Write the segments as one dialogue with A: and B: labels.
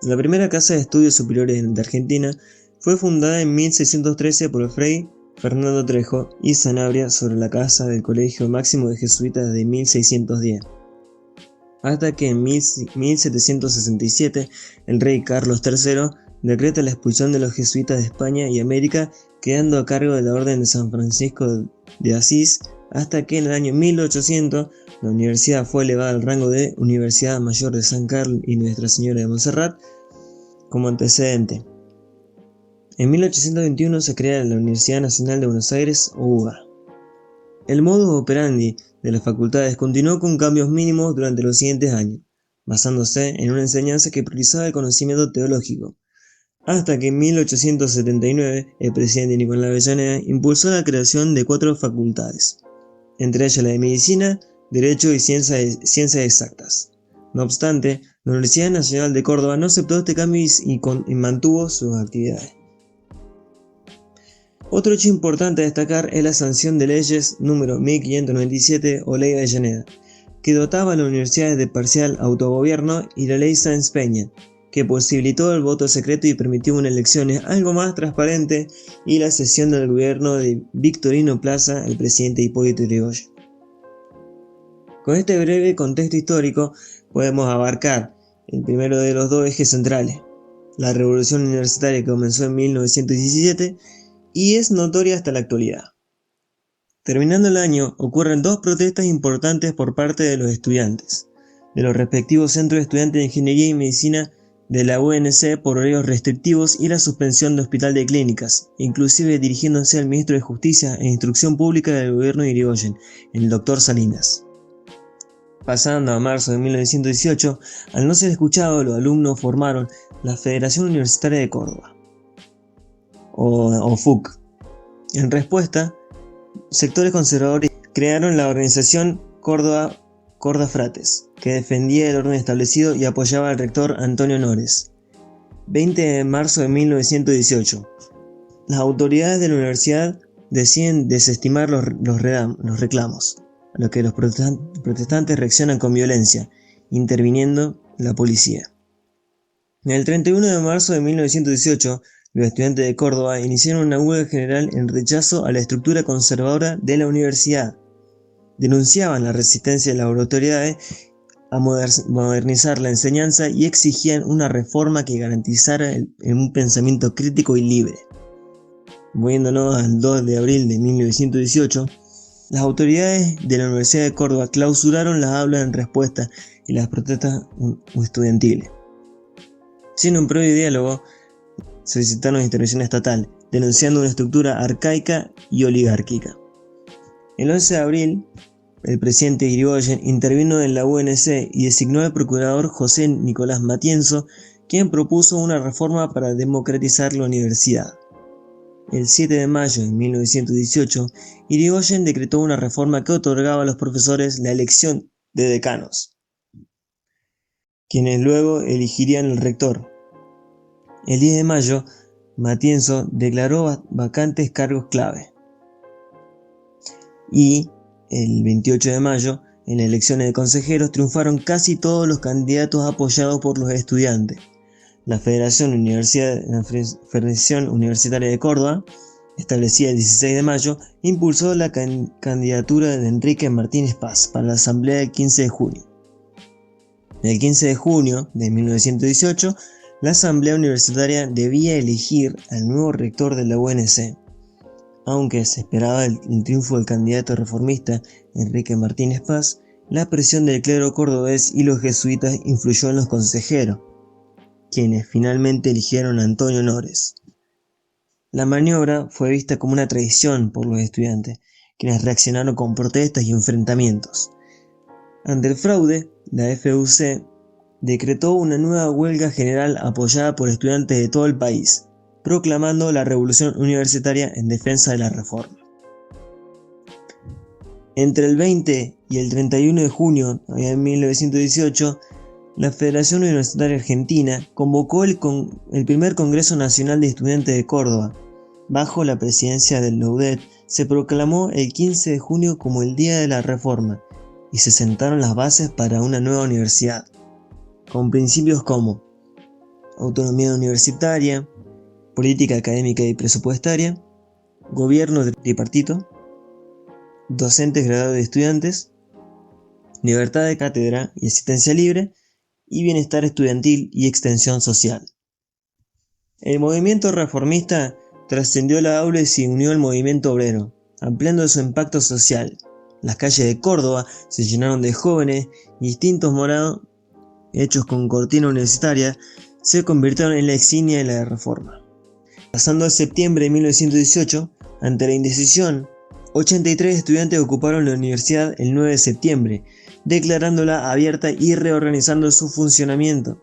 A: La primera casa de estudios superiores de Argentina fue fundada en 1613 por Fray Fernando Trejo y Sanabria sobre la casa del Colegio Máximo de Jesuitas de 1610, hasta que en 1767 el rey Carlos III decreta la expulsión de los jesuitas de España y América, quedando a cargo de la Orden de San Francisco de Asís, hasta que en el año 1800 la universidad fue elevada al rango de Universidad Mayor de San Carlos y Nuestra Señora de Montserrat como antecedente. En 1821 se crea la Universidad Nacional de Buenos Aires, UBA. El modus operandi de las facultades continuó con cambios mínimos durante los siguientes años, basándose en una enseñanza que priorizaba el conocimiento teológico, hasta que en 1879 el presidente Nicolás Avellaneda impulsó la creación de 4 facultades, entre ellas la de Medicina, Derecho y Ciencias Exactas. No obstante, la Universidad Nacional de Córdoba no aceptó este cambio y mantuvo sus actividades. Otro hecho importante a destacar es la sanción de leyes número 1597 o Ley de Avellaneda, que dotaba a las universidades de parcial autogobierno, y la Ley Sáenz Peña, que posibilitó el voto secreto y permitió unas elecciones algo más transparentes, y la cesión del gobierno de Victorino Plaza al presidente Hipólito Yrigoyen. Con este breve contexto histórico podemos abarcar el primero de los dos ejes centrales, la revolución universitaria que comenzó en 1917 y es notoria hasta la actualidad. Terminando el año, ocurren 2 protestas importantes por parte de los estudiantes, de los respectivos centros de estudiantes de Ingeniería y Medicina de la UNC por horarios restrictivos y la suspensión de Hospital de Clínicas, inclusive dirigiéndose al ministro de Justicia e Instrucción Pública del gobierno de Yrigoyen, el Dr. Salinas. Pasando a marzo de 1918, al no ser escuchado, los alumnos formaron la Federación Universitaria de Córdoba, o FUC. En respuesta, sectores conservadores crearon la organización Córdoba Frates, que defendía el orden establecido y apoyaba al rector Antonio Nores. 20 de marzo de 1918. Las autoridades de la universidad deciden desestimar los reclamos, a lo que los protestantes reaccionan con violencia, interviniendo la policía. El 31 de marzo de 1918, los estudiantes de Córdoba iniciaron una huelga general en rechazo a la estructura conservadora de la universidad. Denunciaban la resistencia de las autoridades a modernizar la enseñanza y exigían una reforma que garantizara un pensamiento crítico y libre. Moviéndonos al 2 de abril de 1918, las autoridades de la Universidad de Córdoba clausuraron las aulas en respuesta a las protestas estudiantiles. Sin un previo diálogo, solicitaron intervención estatal, denunciando una estructura arcaica y oligárquica. El 11 de abril, el presidente Yrigoyen intervino en la UNC y designó al procurador José Nicolás Matienzo, quien propuso una reforma para democratizar la universidad. El 7 de mayo de 1918, Yrigoyen decretó una reforma que otorgaba a los profesores la elección de decanos, quienes luego elegirían el rector. El 10 de mayo, Matienzo declaró vacantes cargos clave. Y el 28 de mayo, en las elecciones de consejeros, triunfaron casi todos los candidatos apoyados por los estudiantes. La Federación Universitaria de Córdoba, establecida el 16 de mayo, impulsó la candidatura de Enrique Martínez Paz para la asamblea del 15 de junio. El 15 de junio de 1918, la asamblea universitaria debía elegir al nuevo rector de la UNC. Aunque se esperaba el triunfo del candidato reformista Enrique Martínez Paz, la presión del clero cordobés y los jesuitas influyó en los consejeros, quienes finalmente eligieron a Antonio Nores. La maniobra fue vista como una traición por los estudiantes, quienes reaccionaron con protestas y enfrentamientos. Ante el fraude, la FUC decretó una nueva huelga general apoyada por estudiantes de todo el país, proclamando la revolución universitaria en defensa de la reforma. Entre el 20 y el 31 de junio de 1918, la Federación Universitaria Argentina convocó el primer Congreso Nacional de Estudiantes de Córdoba. Bajo la presidencia del Laudet, se proclamó el 15 de junio como el Día de la Reforma y se sentaron las bases para una nueva universidad, con principios como autonomía universitaria, política académica y presupuestaria, gobierno tripartito, docentes graduados de estudiantes, libertad de cátedra y asistencia libre, y bienestar estudiantil y extensión social. El movimiento reformista trascendió la aula y se unió al movimiento obrero, ampliando su impacto social. Las calles de Córdoba se llenaron de jóvenes y distintos morados, hechos con cortina universitaria, se convirtieron en la insignia de la reforma. Pasando al septiembre de 1918, ante la indecisión, 83 estudiantes ocuparon la universidad el 9 de septiembre, declarándola abierta y reorganizando su funcionamiento.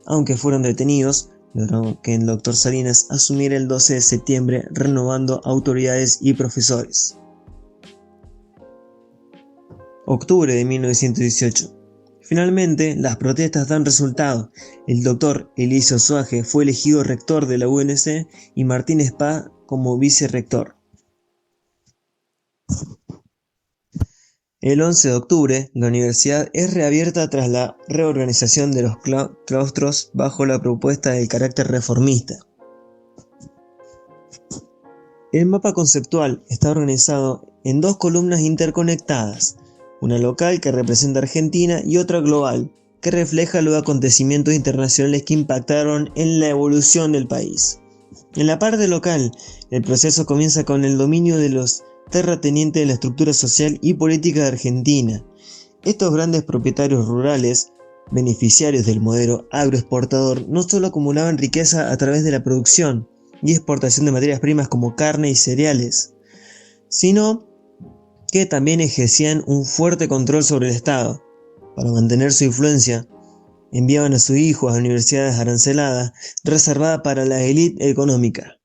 A: Aunque fueron detenidos, logró que el Dr. Salinas asumiera el 12 de septiembre, renovando autoridades y profesores. Octubre de 1918. Finalmente, las protestas dan resultado. El doctor Eliseo Soaje fue elegido rector de la UNC y Martín Spa como vicerrector. El 11 de octubre, la universidad es reabierta tras la reorganización de los claustros bajo la propuesta del carácter reformista. El mapa conceptual está organizado en dos columnas interconectadas, una local que representa Argentina y otra global, que refleja los acontecimientos internacionales que impactaron en la evolución del país. En la parte local, el proceso comienza con el dominio de los terratenientes de la estructura social y política de Argentina. Estos grandes propietarios rurales, beneficiarios del modelo agroexportador, no solo acumulaban riqueza a través de la producción y exportación de materias primas como carne y cereales, sino que también ejercían un fuerte control sobre el Estado. Para mantener su influencia, enviaban a sus hijos a universidades aranceladas reservadas para la élite económica,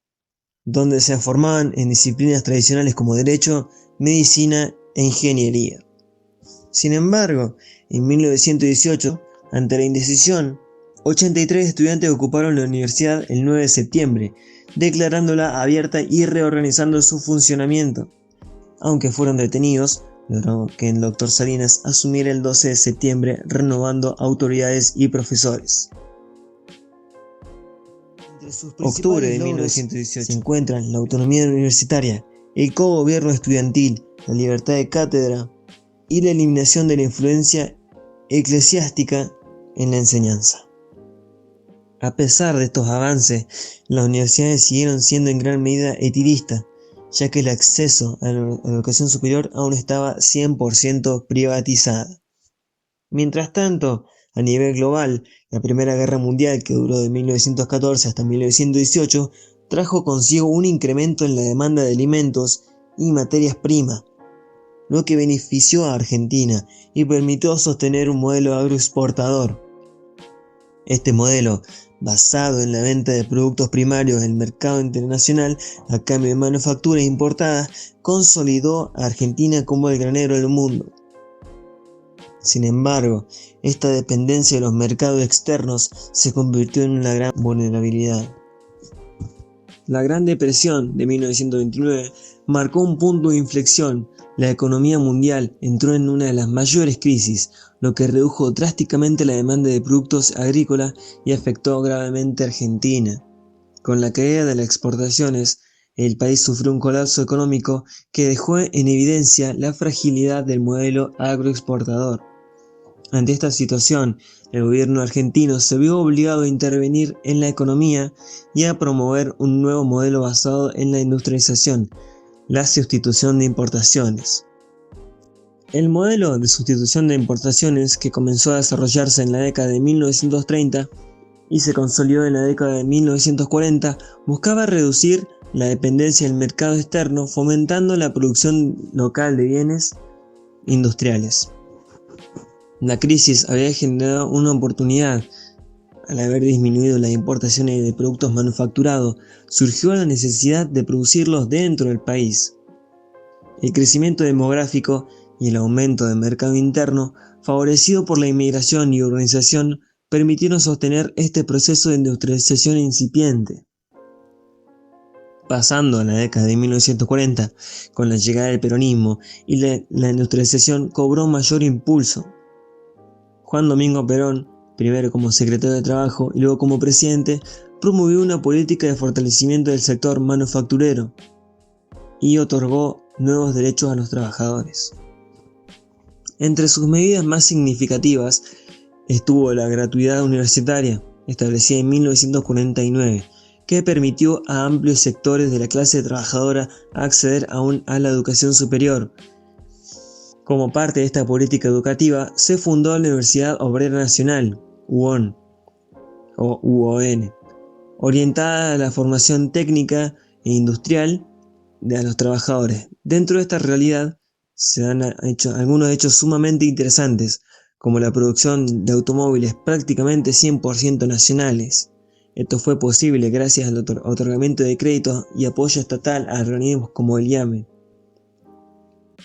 A: donde se formaban en disciplinas tradicionales como derecho, medicina e ingeniería. Sin embargo, en 1918, ante la indecisión, 83 estudiantes ocuparon la universidad el 9 de septiembre, declarándola abierta y reorganizando su funcionamiento. Aunque fueron detenidos, logró que el Dr. Salinas asumiera el 12 de septiembre, renovando autoridades y profesores. Octubre de 1918 se encuentran la autonomía universitaria, el cogobierno estudiantil, la libertad de cátedra y la eliminación de la influencia eclesiástica en la enseñanza. A pesar de estos avances, las universidades siguieron siendo en gran medida elitistas, ya que el acceso a la educación superior aún estaba 100% privatizada. Mientras tanto, a nivel global, la Primera Guerra Mundial, que duró de 1914 hasta 1918, trajo consigo un incremento en la demanda de alimentos y materias primas, lo que benefició a Argentina y permitió sostener un modelo agroexportador. Este modelo, basado en la venta de productos primarios en el mercado internacional a cambio de manufacturas importadas, consolidó a Argentina como el granero del mundo. Sin embargo, esta dependencia de los mercados externos se convirtió en una gran vulnerabilidad. La Gran Depresión de 1929 marcó un punto de inflexión. La economía mundial entró en una de las mayores crisis, lo que redujo drásticamente la demanda de productos agrícolas y afectó gravemente a Argentina. Con la caída de las exportaciones, el país sufrió un colapso económico que dejó en evidencia la fragilidad del modelo agroexportador. Ante esta situación, el gobierno argentino se vio obligado a intervenir en la economía y a promover un nuevo modelo basado en la industrialización, la sustitución de importaciones. El modelo de sustitución de importaciones, que comenzó a desarrollarse en la década de 1930 y se consolidó en la década de 1940, buscaba reducir la dependencia del mercado externo, fomentando la producción local de bienes industriales. La crisis había generado una oportunidad. Al haber disminuido las importaciones de productos manufacturados, surgió la necesidad de producirlos dentro del país. El crecimiento demográfico y el aumento del mercado interno, favorecido por la inmigración y urbanización, permitieron sostener este proceso de industrialización incipiente. Pasando a la década de 1940, con la llegada del peronismo y la industrialización cobró mayor impulso. Juan Domingo Perón primero como secretario de Trabajo y luego como presidente, promovió una política de fortalecimiento del sector manufacturero y otorgó nuevos derechos a los trabajadores. Entre sus medidas más significativas estuvo la gratuidad universitaria, establecida en 1949, que permitió a amplios sectores de la clase trabajadora acceder a la educación superior. Como parte de esta política educativa, se fundó la Universidad Obrera Nacional, UON, orientada a la formación técnica e industrial de los trabajadores. Dentro de esta realidad se han hecho algunos hechos sumamente interesantes, como la producción de automóviles prácticamente 100% nacionales. Esto fue posible gracias al otorgamiento de créditos y apoyo estatal a organismos como el IAME,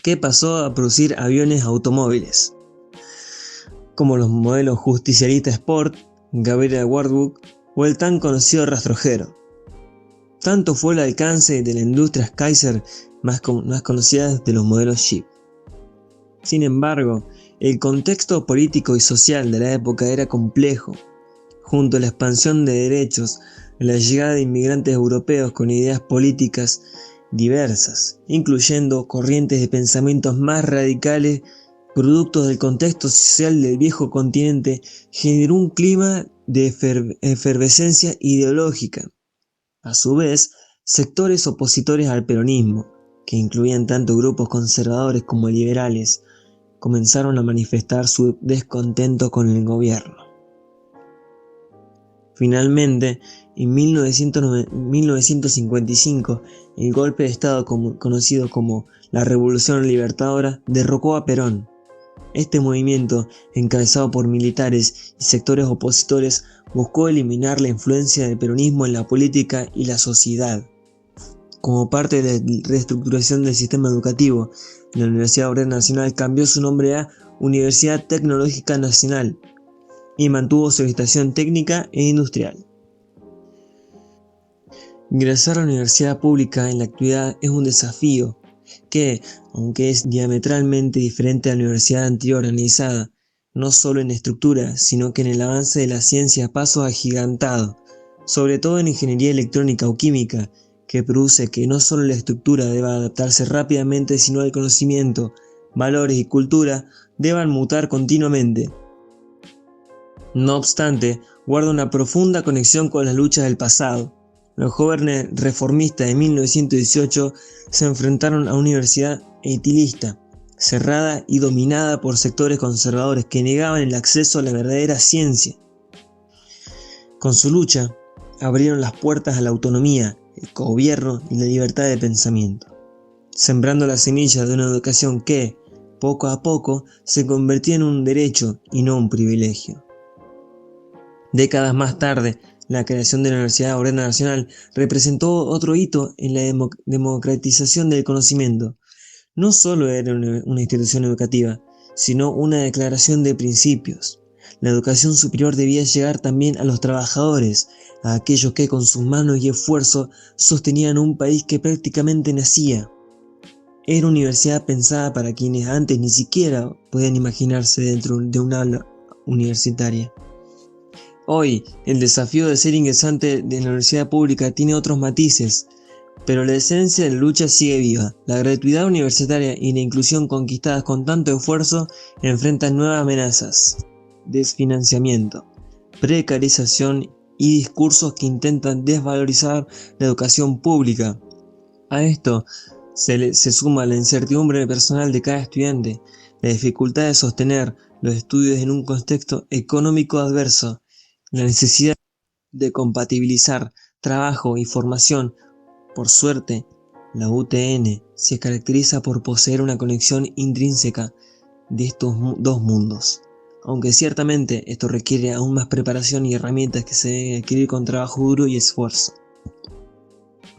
A: que pasó a producir aviones automóviles, como los modelos Justicialista Sport, Gabriela Wartburg o el tan conocido rastrojero. Tanto fue el alcance de la industria Kaiser más conocida de los modelos Jeep. Sin embargo, el contexto político y social de la época era complejo. Junto a la expansión de derechos, la llegada de inmigrantes europeos con ideas políticas diversas, incluyendo corrientes de pensamientos más radicales, productos del contexto social del viejo continente, generó un clima de efervescencia ideológica. A su vez, sectores opositores al peronismo, que incluían tanto grupos conservadores como liberales, comenzaron a manifestar su descontento con el gobierno. Finalmente, en 1955, el golpe de Estado conocido como la Revolución Libertadora derrocó a Perón. Este movimiento, encabezado por militares y sectores opositores, buscó eliminar la influencia del peronismo en la política y la sociedad. Como parte de la reestructuración del sistema educativo, la Universidad Obrera Nacional cambió su nombre a Universidad Tecnológica Nacional y mantuvo su orientación técnica e industrial. Ingresar a la universidad pública en la actualidad es un desafío que, aunque es diametralmente diferente a la universidad anterior organizada, no solo en estructura, sino que en el avance de la ciencia a pasos agigantados, sobre todo en ingeniería electrónica o química, que produce que no solo la estructura deba adaptarse rápidamente, sino el conocimiento, valores y cultura deban mutar continuamente. No obstante, guarda una profunda conexión con las luchas del pasado. Los jóvenes reformistas de 1918 se enfrentaron a una universidad elitista, cerrada y dominada por sectores conservadores que negaban el acceso a la verdadera ciencia. Con su lucha, abrieron las puertas a la autonomía, el gobierno y la libertad de pensamiento, sembrando la semilla de una educación que, poco a poco, se convertía en un derecho y no un privilegio. Décadas más tarde, la creación de la Universidad Obrera Nacional representó otro hito en la democratización del conocimiento. No solo era una institución educativa, sino una declaración de principios. La educación superior debía llegar también a los trabajadores, a aquellos que con sus manos y esfuerzo sostenían un país que prácticamente nacía. Era una universidad pensada para quienes antes ni siquiera podían imaginarse dentro de un aula universitaria. Hoy, el desafío de ser ingresante de la universidad pública tiene otros matices, pero la esencia de la lucha sigue viva. La gratuidad universitaria y la inclusión conquistadas con tanto esfuerzo enfrentan nuevas amenazas: desfinanciamiento, precarización y discursos que intentan desvalorizar la educación pública. A esto se suma la incertidumbre personal de cada estudiante, la dificultad de sostener los estudios en un contexto económico adverso, la necesidad de compatibilizar trabajo y formación. Por suerte, la UTN se caracteriza por poseer una conexión intrínseca de estos dos mundos, aunque ciertamente esto requiere aún más preparación y herramientas que se deben adquirir con trabajo duro y esfuerzo.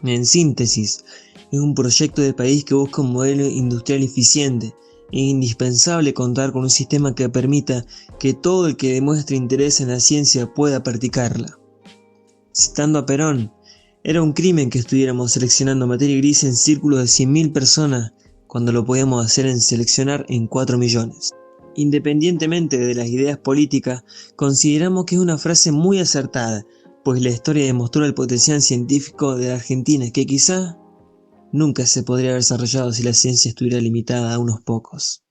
A: En síntesis, es un proyecto de país que busca un modelo industrial eficiente. Es indispensable contar con un sistema que permita que todo el que demuestre interés en la ciencia pueda practicarla. Citando a Perón, era un crimen que estuviéramos seleccionando materia gris en círculos de 100.000 personas cuando lo podíamos hacer en seleccionar en 4 millones. Independientemente de las ideas políticas, consideramos que es una frase muy acertada, pues la historia demostró el potencial científico de la Argentina que quizá nunca se podría haber desarrollado si la ciencia estuviera limitada a unos pocos.